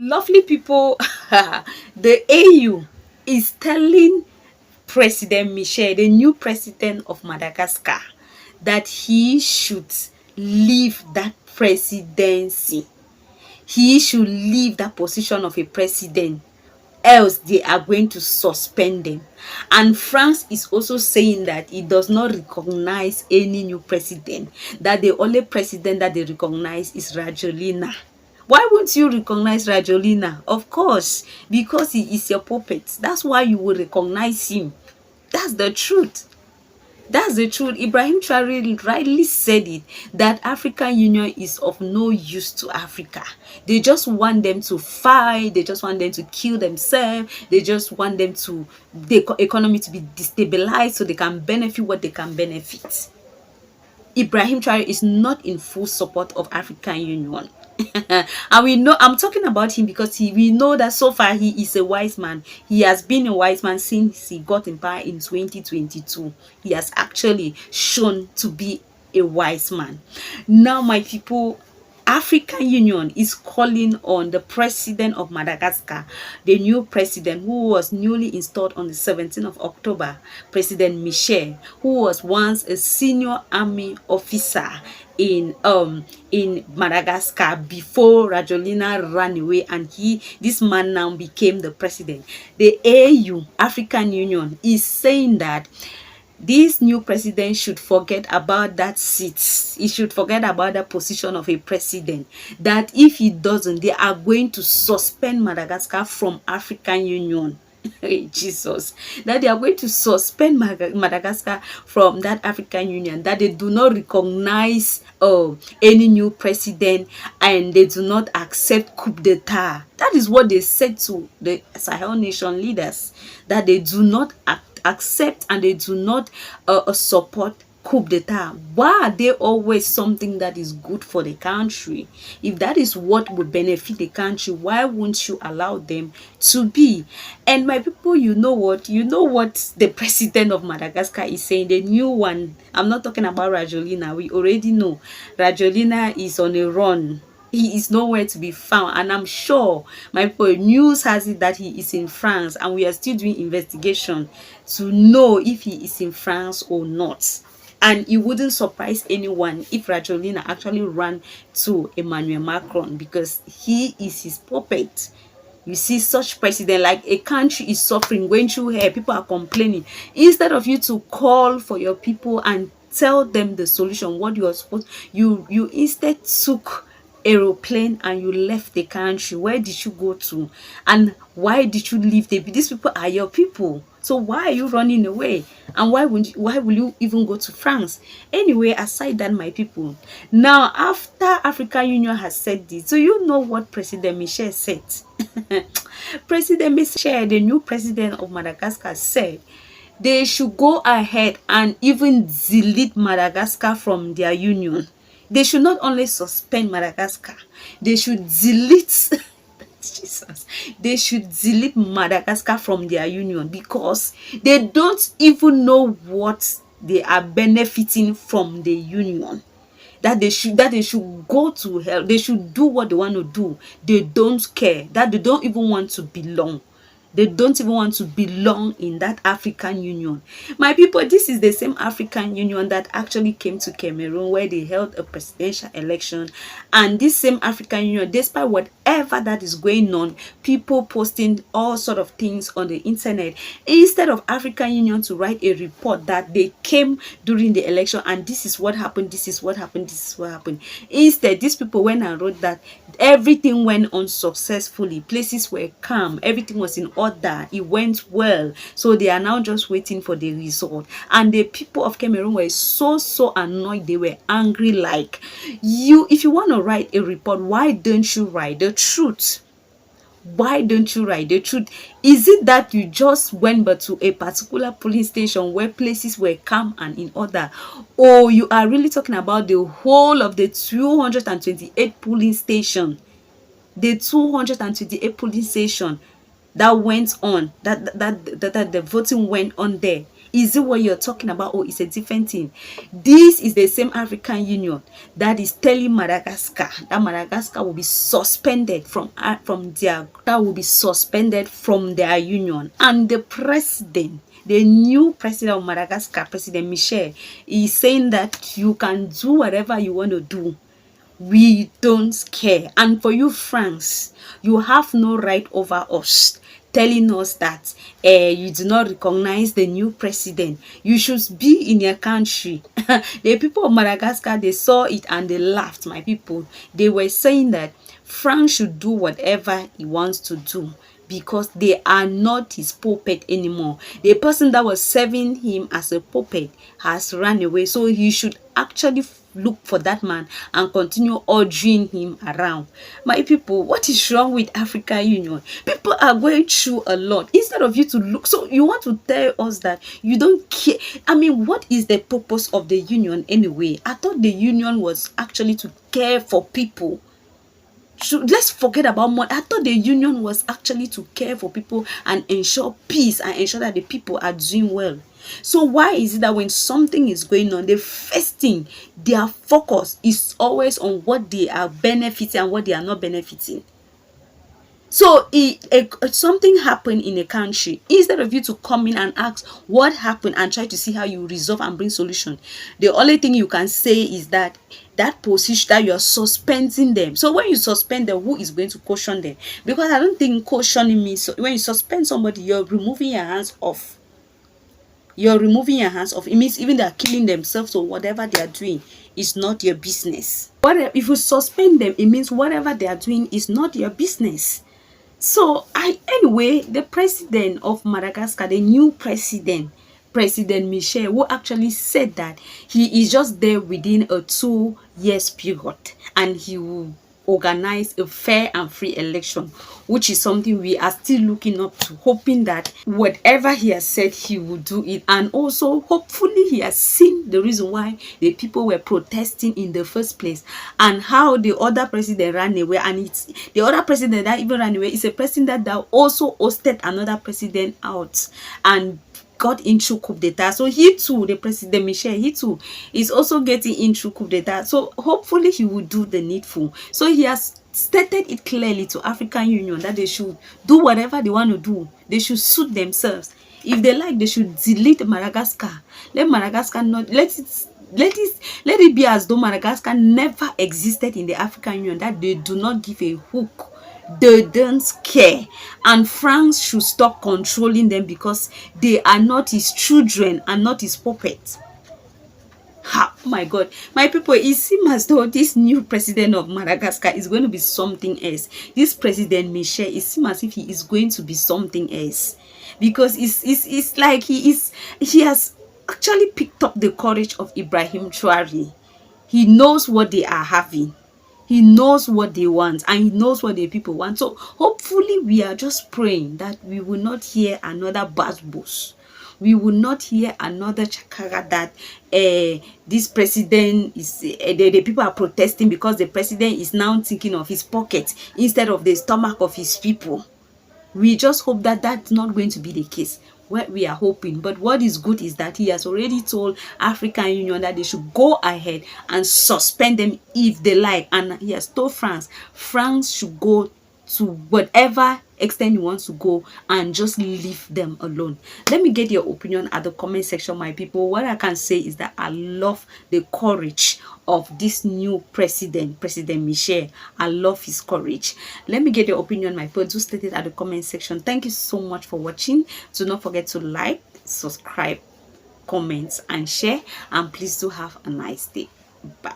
Lovely people, the AU is telling President Michel, the new president of Madagascar, that he should leave that presidency. He should leave that position of a president, else they are going to suspend them. And France is also saying that it does not recognize any new president, that the only president that they recognize is Rajolina. Why won't you recognize Rajolina? Of course, because he is your puppet. That's why you will recognize him. That's the truth. That's the truth. Ibrahim Traore rightly said it, that African Union is of no use to Africa. They just want them to fight. They just want them to kill themselves. They just want them to the economy to be destabilized so they can benefit what they can benefit. Ibrahim Traore is not in full support of African Union. And we know, I'm talking about him because we know that so far he is a wise man. He has been a wise man since he got in power in 2022. He has actually shown to be a wise man. Now, my people, African Union is calling on the president of Madagascar, the new president who was newly installed on the 17th of October, President Michel, who was once a senior army officer in Madagascar before Rajolina ran away, and this man now became the president. The AU, African Union, is saying that this new president should forget about that seat. He should forget about the position of a president. That if he doesn't, they are going to suspend Madagascar from African Union. Hey, Jesus. That they are going to suspend Madagascar from that African Union. That they do not recognize any new president, and they do not accept coup d'etat. That is what they said to the Sahel nation leaders. That they do not accept and they do not support coup d'etat. Why are they always something that is good for the country? If that is what would benefit the country, why won't you allow them to be? And my people, you know what the president of Madagascar is saying, the new one. I'm not talking about Rajolina. We already know Rajolina is on a run. He is nowhere to be found, and I'm sure, my people, news has it that he is in France, and we are still doing investigation to know if he is in France or not. And it wouldn't surprise anyone if Rajolina actually ran to Emmanuel Macron, because he is his puppet. You see, such president, like a country is suffering, going through here, people are complaining. Instead of you to call for your people and tell them the solution, what you are supposed, you instead took aeroplane and you left the country. Where did you go to? And why did you leave these people are your people? So why are you running away? And why will you even go to France? Anyway, aside that, my people, now after African Union has said this, so you know what President Michel said. President Michel, the new president of Madagascar, said they should go ahead and even delete Madagascar from their union. They should not only suspend Madagascar, they should delete Jesus. They should delete Madagascar from their union, because they don't even know what they are benefiting from the union. That they should go to hell. They should do what they want to do. They don't care. That they don't even want to belong. They don't even want to belong in that African Union. My people, this is the same African Union that actually came to Cameroon, where they held a presidential election. And this same African Union, despite whatever that is going on, people posting all sort of things on the internet, instead of African Union to write a report that they came during the election and this is what happened, this is what happened, this is what happened. Instead, these people went and wrote that everything went on successfully, places were calm, everything was in order, it went well. So they are now just waiting for the result. And the people of Cameroon were so annoyed. They were angry, like, if you want to write a report, why don't you write the truth? Why don't you write the truth? Is it that you just went but to a particular police station where places were calm and in order, or you are really talking about the whole of the 228 polling station, the 228 polling station that went on, that the voting went on there? Is it what you're talking about, or is a different thing? This is the same African Union that is telling Madagascar that Madagascar will be suspended from their union. And the new president of Madagascar, President Michel, is saying that you can do whatever you want to do. We don't care. And for you, France, you have no right over us, telling us that you do not recognize the new president. You should be in your country. The people of Madagascar, they saw it and they laughed, my people. They were saying that France should do whatever he wants to do, because they are not his puppet anymore. The person that was serving him as a puppet has run away, so he should actually look for that man and continue ordering him around. My people, what is wrong with African Union? People are going through a lot. Instead of you to look, so you want to tell us that you don't care. I mean, what is the purpose of the union anyway? I thought the union was actually to care for people. So let's forget about money. I thought the union was actually to care for people and ensure peace and ensure that the people are doing well. So why is it that when something is going on, the first thing, their focus is always on what they are benefiting and what they are not benefiting? So if something happened in a country, instead of you to come in and ask what happened and try to see how you resolve and bring solution, the only thing you can say is that position that you're suspending them. So when you suspend them, who is going to caution them? Because I don't think cautioning means, so when you suspend somebody, you're removing your hands off. It means even they're killing themselves or whatever they are doing is not your business. If you suspend them, it means whatever they are doing is not your business. So anyway, the president of Madagascar, the new president, President Michel, who actually said that he is just there within a 2 years period and he will organize a fair and free election, which is something we are still looking up to, hoping that whatever he has said, he will do it. And also hopefully he has seen the reason why the people were protesting in the first place and how the other president ran away. And it's the other president that even ran away is a president that also hosted another president out and got into coup d'etat. So he too, the president Michel, he too is also getting into coup d'etat. So hopefully he will do the needful. So he has stated it clearly to African Union that they should do whatever they want to do. They should suit themselves. If they like, they should delete Madagascar. Let Madagascar not let it be as though Madagascar never existed in the African Union, that they do not give a hook. They don't care, and France should stop controlling them because they are not his children and not his puppets. Oh my God, my people, it seems as though this new president of Madagascar is going to be something else. This President Michel, it seems as if he is going to be something else, because it's like he has actually picked up the courage of Ibrahim Traoré. He knows what they are having. He knows what they want and he knows what the people want. So hopefully we are just praying that we will not hear another buzz. We will not hear another chakara that this president is the people are protesting because the president is now thinking of his pocket instead of the stomach of his people. We just hope that that's not going to be the case. What we are hoping, but what is good is that he has already told African Union that they should go ahead and suspend them if they like, and he has told France should go to whatever extent he wants to go and just leave them alone. Let me get your opinion at the comment section, my people. What I can say is that I love the courage of this new president, President Michel. I love his courage. Let me get your opinion, my people. Do state it at the comment section. Thank you so much for watching. Do not forget to like, subscribe, comment and share, and please do have a nice day. Bye.